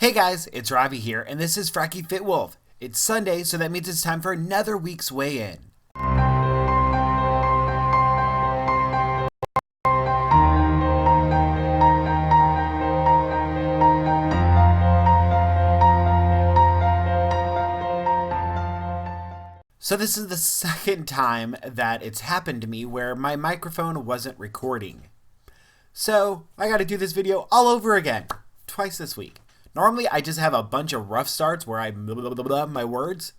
Hey guys, it's Robbie here, and this is FrekiFitWolf. It's Sunday, so that means it's time for another week's weigh-in. So this is the second time that it's happened to me where my microphone wasn't recording. So I gotta do this video all over again, twice this week. Normally I just have a bunch of rough starts where I blah, blah, blah, blah, my words,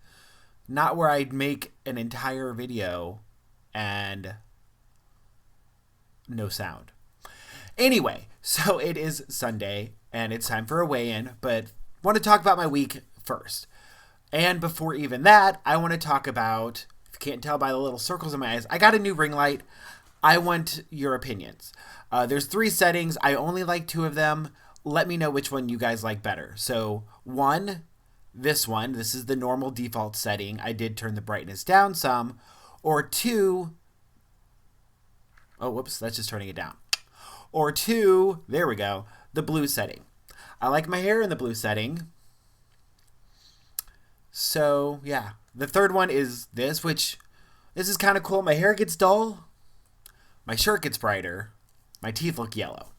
not where I make an entire video and no sound. Anyway, so it is Sunday and it's time for a weigh-in, but want to talk about my week first. And before even that, I want to talk about, if you can't tell by the little circles in my eyes, I got a new ring light. I want your opinions. There's 3 settings. I only like 2 of them. Let me know which one you guys like better. So 1, this is the normal default setting. I did turn the brightness down some. Or 2, oh, whoops, that's just turning it down. Or 2, there we go, the blue setting. I like my hair in the blue setting. So yeah, the third one is this, which this is kind of cool. My hair gets dull. My shirt gets brighter. My teeth look yellow.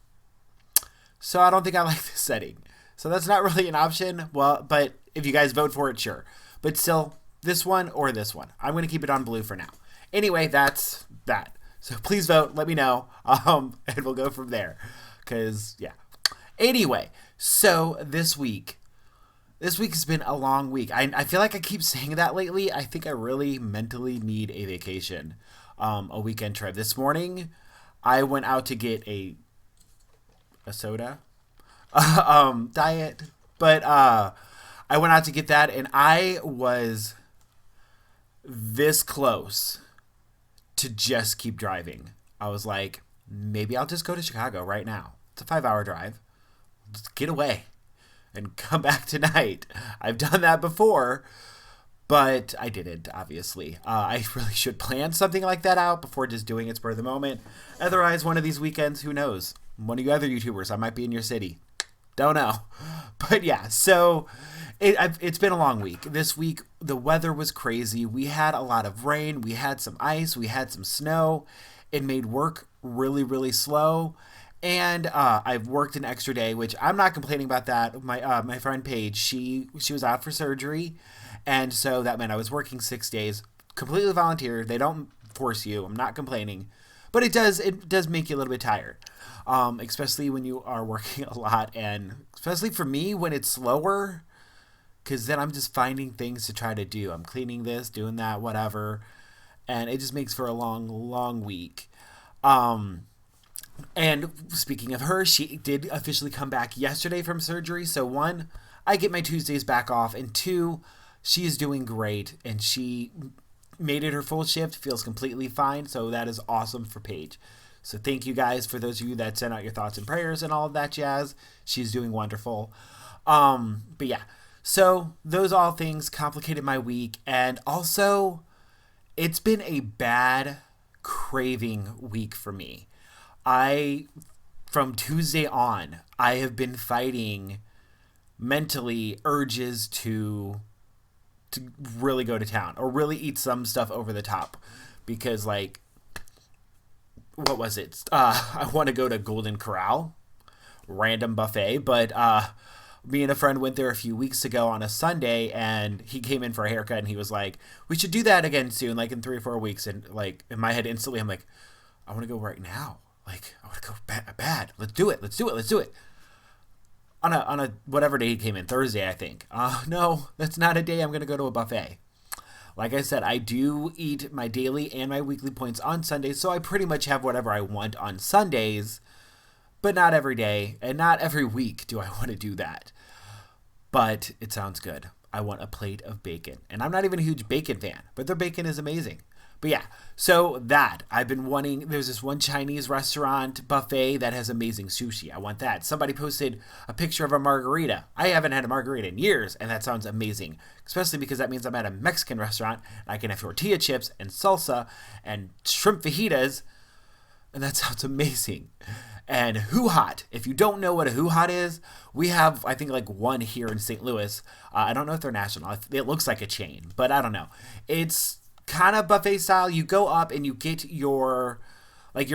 So I don't think I like this setting. So that's not really an option. Well, but if you guys vote for it, sure. But still, this one or this one. I'm going to keep it on blue for now. Anyway, that's that. So please vote. Let me know. And we'll go from there. Because, yeah. Anyway, so this week has been a long week. I feel like I keep saying that lately. I think I really mentally need a vacation. A weekend trip. This morning, I went out to get a soda diet, but I went out to get that and I was this close to just keep driving. I was like, maybe I'll just go to Chicago right now. It's a 5-hour drive. Just get away and come back tonight. I've done that before, but I didn't, obviously. I really should plan something like that out before just doing it spur of the moment. Otherwise, one of these weekends, who knows? One of you other YouTubers, I might be in your city. Don't know. But yeah, so it's been a long week. This week, the weather was crazy. We had a lot of rain. We had some ice. We had some snow. It made work really, really slow. And I've worked an extra day, which I'm not complaining about that. My friend Paige, she was out for surgery. And so that meant I was working 6 days, completely volunteer. They don't force you. I'm not complaining. But it does make you a little bit tired, especially when you are working a lot. And especially for me, when it's slower, because then I'm just finding things to try to do. I'm cleaning this, doing that, whatever. And it just makes for a long, long week. And speaking of her, she did officially come back yesterday from surgery. So 1, I get my Tuesdays back off. And 2, she is doing great. And she made it her full shift, feels completely fine. So that is awesome for Paige. So thank you guys for those of you that sent out your thoughts and prayers and all of that jazz. She's doing wonderful. But yeah, so those all things complicated my week. And also, it's been a bad craving week for me. From Tuesday on, I have been fighting mentally urges to really go to town or really eat some stuff over the top because, like, what was it? I want to go to Golden Corral, random buffet, but me and a friend went there a few weeks ago on a Sunday and he came in for a haircut and he was like, we should do that again soon, like in 3 or 4 weeks. And like in my head instantly, I'm like, I want to go right now. Like, I want to go bad. Let's do it. On a whatever day he came in, Thursday, I think. No, that's not a day I'm going to go to a buffet. Like I said, I do eat my daily and my weekly points on Sundays, so I pretty much have whatever I want on Sundays, but not every day, and not every week do I want to do that. But it sounds good. I want a plate of bacon. And I'm not even a huge bacon fan, but their bacon is amazing. But yeah, so that I've been wanting, there's this one Chinese restaurant buffet that has amazing sushi. I want that. Somebody posted a picture of a margarita. I haven't had a margarita in years, and that sounds amazing, especially because that means I'm at a Mexican restaurant and I can have tortilla chips and salsa and shrimp fajitas. And that sounds amazing. And Who Hot. If you don't know what a Who Hot is, we have, I think, like one here in St. Louis. I don't know if they're national. It looks like a chain, but I don't know. It's kind of buffet style. You go up and you get your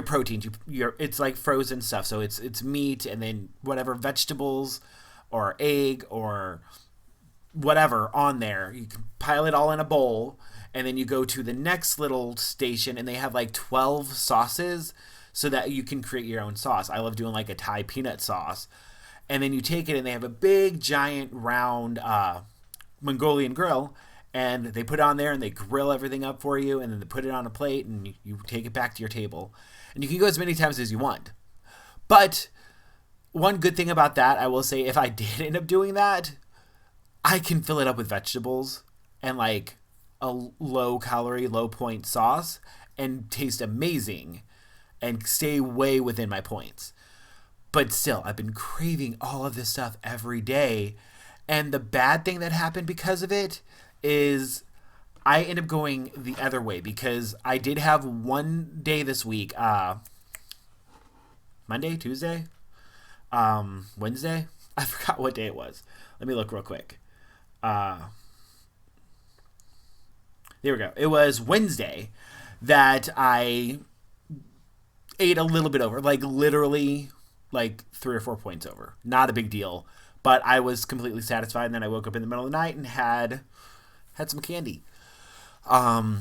proteins. It's like frozen stuff. So it's meat and then whatever vegetables or egg or whatever on there. You can pile it all in a bowl, and then you go to the next little station and they have like 12 sauces so that you can create your own sauce. I love doing like a Thai peanut sauce. And then you take it and they have a big giant round Mongolian grill, and they put it on there and they grill everything up for you, and then they put it on a plate and you take it back to your table. And you can go as many times as you want. But one good thing about that, I will say, if I did end up doing that, I can fill it up with vegetables and like a low calorie, low point sauce and taste amazing and stay way within my points. But still, I've been craving all of this stuff every day. And the bad thing that happened because of it is I end up going the other way, because I did have one day this week, Monday, Tuesday, Wednesday. I forgot what day it was. Let me look real quick. There we go. It was Wednesday that I ate a little bit over, like literally like 3 or 4 points over. Not a big deal, but I was completely satisfied. And then I woke up in the middle of the night and had some candy,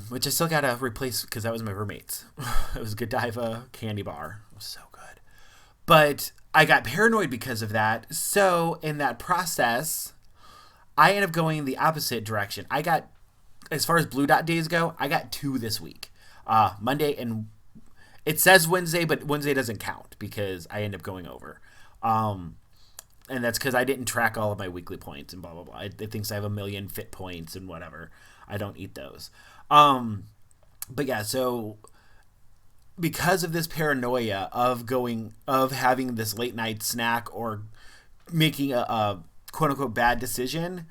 which I still gotta replace because that was my roommate's. It was Godiva candy bar. It was so good, but I got paranoid because of that. So in that process, I ended up going the opposite direction. I got, as far as blue dot days go, I got 2 this week. Monday, and it says Wednesday, but Wednesday doesn't count because I end up going over. And that's because I didn't track all of my weekly points and blah, blah, blah. It thinks I have 1 million fit points and whatever. I don't eat those. But yeah, so because of this paranoia of having this late night snack or making a quote unquote bad decision,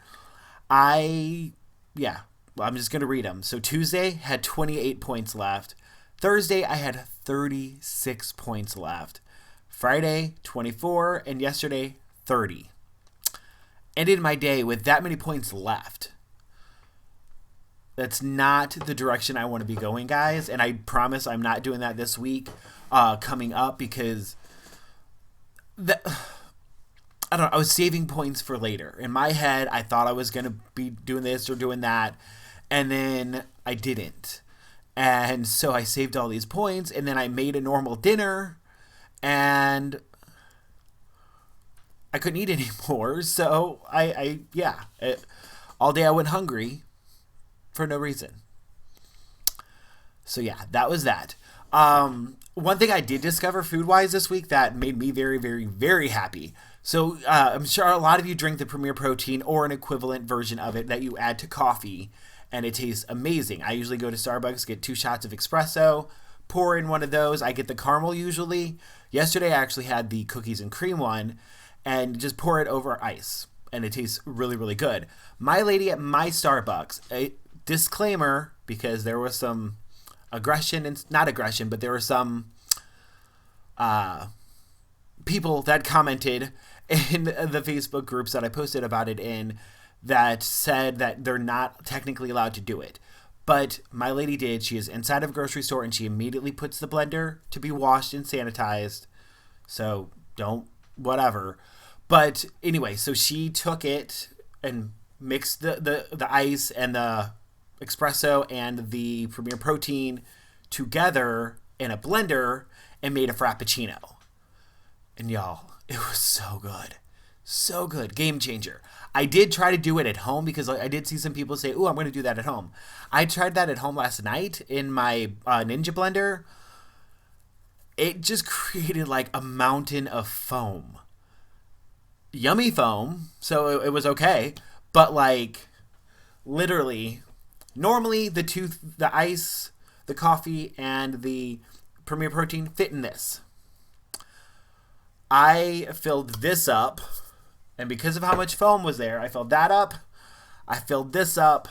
I'm just going to read them. So Tuesday had 28 points left. Thursday, I had 36 points left. Friday, 24. And yesterday, 30. Ended my day with that many points left. That's not the direction I want to be going, guys. And I promise I'm not doing that this week coming up, because I don't know, I was saving points for later. In my head, I thought I was going to be doing this or doing that, and then I didn't. And so I saved all these points, and then I made a normal dinner, and I couldn't eat anymore. So all day I went hungry for no reason. So yeah, that was that. One thing I did discover food-wise this week that made me very, very, very happy. So I'm sure a lot of you drink the Premier Protein or an equivalent version of it that you add to coffee, and it tastes amazing. I usually go to Starbucks, get 2 shots of espresso, pour in one of those. I get the caramel usually. Yesterday I actually had the cookies and cream one, and just pour it over ice, and it tastes really, really good. My lady at my Starbucks, a disclaimer, because there was some aggression, and not aggression, but there were some people that commented in the Facebook groups that I posted about it in that said that they're not technically allowed to do it. But my lady did. She is inside of a grocery store, and she immediately puts the blender to be washed and sanitized. So don't, whatever. But anyway, so she took it and mixed the ice and the espresso and the Premier Protein together in a blender and made a Frappuccino. And y'all, it was so good. So good. Game changer. I did try to do it at home because I did see some people say, "Ooh, I'm going to do that at home." I tried that at home last night in my Ninja blender. It just created like a mountain of foam. Yummy foam, so it was okay. But like, literally, normally the ice, the coffee, and the Premier Protein fit in this. I filled this up, and because of how much foam was there, I filled that up, I filled this up,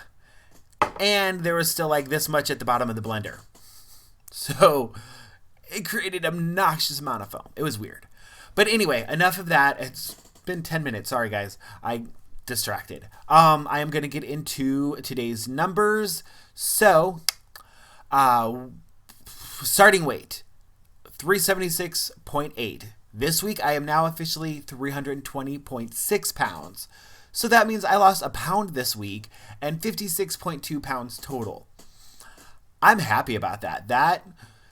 and there was still like this much at the bottom of the blender. So it created an obnoxious amount of foam. It was weird. But anyway, enough of that. It's been 10 minutes. Sorry, guys. I distracted. I am going to get into today's numbers. So, starting weight, 376.8. This week, I am now officially 320.6 pounds. So that means I lost a pound this week and 56.2 pounds total. I'm happy about that.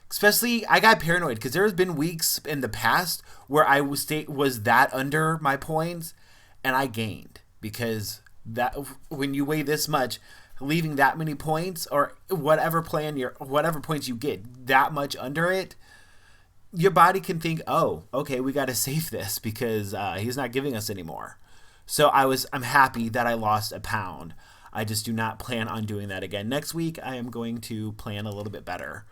Especially, I got paranoid because there's been weeks in the past where I was that under my points and I gained, because that when you weigh this much, leaving that many points or whatever points you get that much under it, your body can think, oh, okay, we got to save this because he's not giving us anymore. So I'm happy that I lost a pound. I just do not plan on doing that again. Next week, I am going to plan a little bit better.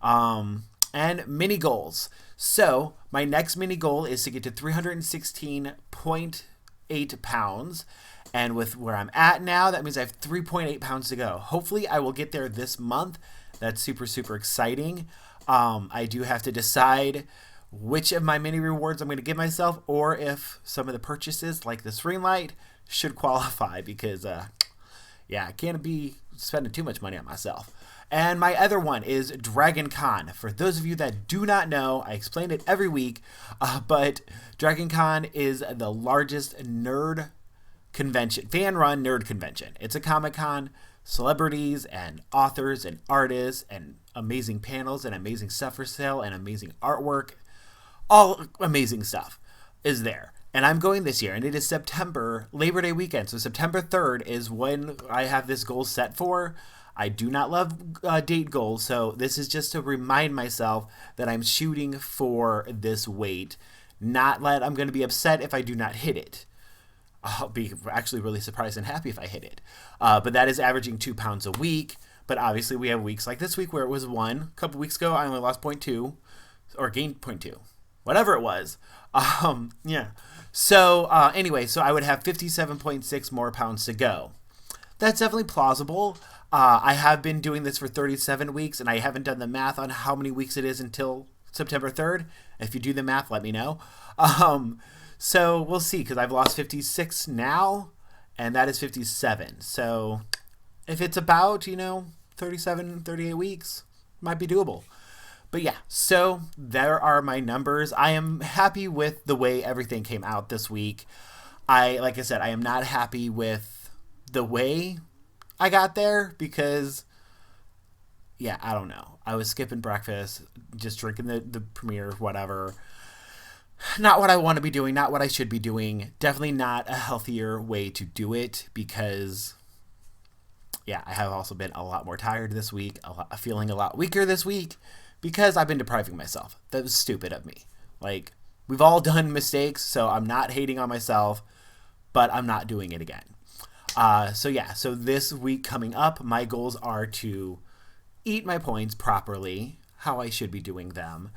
And mini goals. So my next mini goal is to get to 316.8 pounds. And with where I'm at now, that means I have 3.8 pounds to go. Hopefully I will get there this month. That's super, super exciting. I do have to decide which of my mini rewards I'm going to give myself, or if some of the purchases like this ring light should qualify, because I can't be spending too much money on myself. And my other one is Dragon Con. For those of you that do not know, I explain it every week, but Dragon Con is the largest nerd convention, fan-run nerd convention. It's a Comic-Con, celebrities and authors and artists and amazing panels and amazing stuff for sale and amazing artwork. All amazing stuff is there. And I'm going this year, and it is September, Labor Day weekend. So September 3rd is when I have this goal set for. I do not love date goals, so this is just to remind myself that I'm shooting for this weight. Not that I'm going to be upset if I do not hit it. I'll be actually really surprised and happy if I hit it. But that is averaging 2 pounds a week. But obviously we have weeks like this week where it was 1. A couple weeks ago I only lost 0.2 or gained 0.2. Whatever it was. So anyway, so I would have 57.6 more pounds to go. That's definitely plausible. I have been doing this for 37 weeks, and I haven't done the math on how many weeks it is until September 3rd. If you do the math, let me know. So we'll see, because I've lost 56 now, and that is 57. So if it's about, 37, 38 weeks, might be doable. But yeah, so there are my numbers. I am happy with the way everything came out this week. Like I said, I am not happy with the way I got there because, I don't know. I was skipping breakfast, just drinking the Premier, whatever. Not what I want to be doing, not what I should be doing. Definitely not a healthier way to do it because, I have also been a lot more tired this week, feeling a lot weaker this week because I've been depriving myself. That was stupid of me. Like, we've all done mistakes, so I'm not hating on myself, but I'm not doing it again. So this week coming up, my goals are to eat my points properly, how I should be doing them,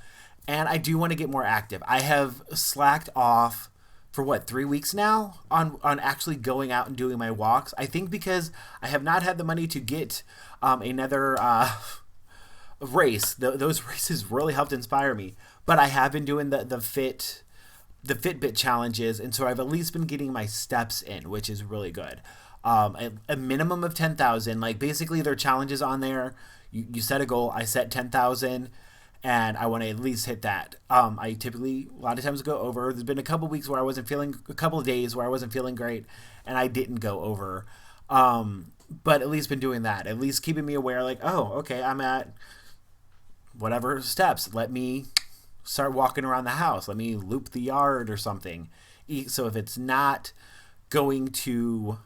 and I do want to get more active. I have slacked off for 3 weeks now on actually going out and doing my walks. I think because I have not had the money to get another race. Those races really helped inspire me, but I have been doing the Fitbit challenges, and so I've at least been getting my steps in, which is really good. A minimum of 10,000. Like, basically, there are challenges on there. You set a goal. I set 10,000, and I want to at least hit that. I typically, a lot of times, go over. There's been a couple days where I wasn't feeling great, and I didn't go over. But at least been doing that. At least keeping me aware, like, oh, okay, I'm at whatever steps. Let me start walking around the house. Let me loop the yard or something. So if it's not going to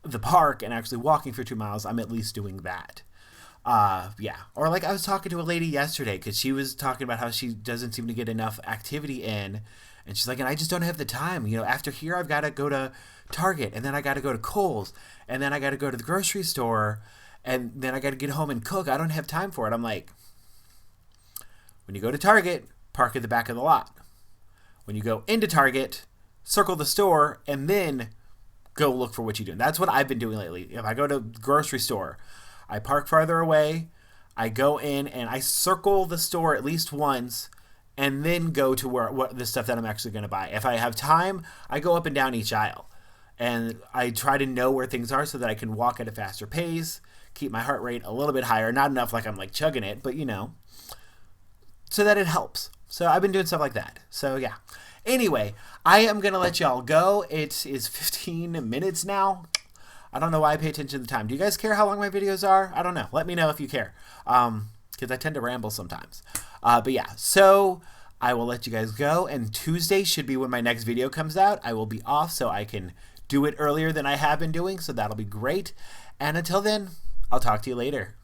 the park and actually walking for 2 miles, I'm at least doing that. Or like I was talking to a lady yesterday because she was talking about how she doesn't seem to get enough activity in. And she's like, and I just don't have the time. After here, I've got to go to Target, and then I got to go to Kohl's, and then I got to go to the grocery store, and then I got to get home and cook. I don't have time for it. I'm like, when you go to Target, park at the back of the lot. When you go into Target, circle the store, and then go look for what you're doing. That's what I've been doing lately. If I go to the grocery store, I park farther away. I go in and I circle the store at least once and then go to what the stuff that I'm actually going to buy. If I have time, I go up and down each aisle. And I try to know where things are so that I can walk at a faster pace, keep my heart rate a little bit higher. Not enough like I'm like chugging it, but so that it helps. So I've been doing stuff like that. So yeah. Anyway, I am going to let y'all go. It is 15 minutes now. I don't know why I pay attention to the time. Do you guys care how long my videos are? I don't know. Let me know if you care. Because I tend to ramble sometimes. But yeah, so I will let you guys go. And Tuesday should be when my next video comes out. I will be off so I can do it earlier than I have been doing. So that'll be great. And until then, I'll talk to you later.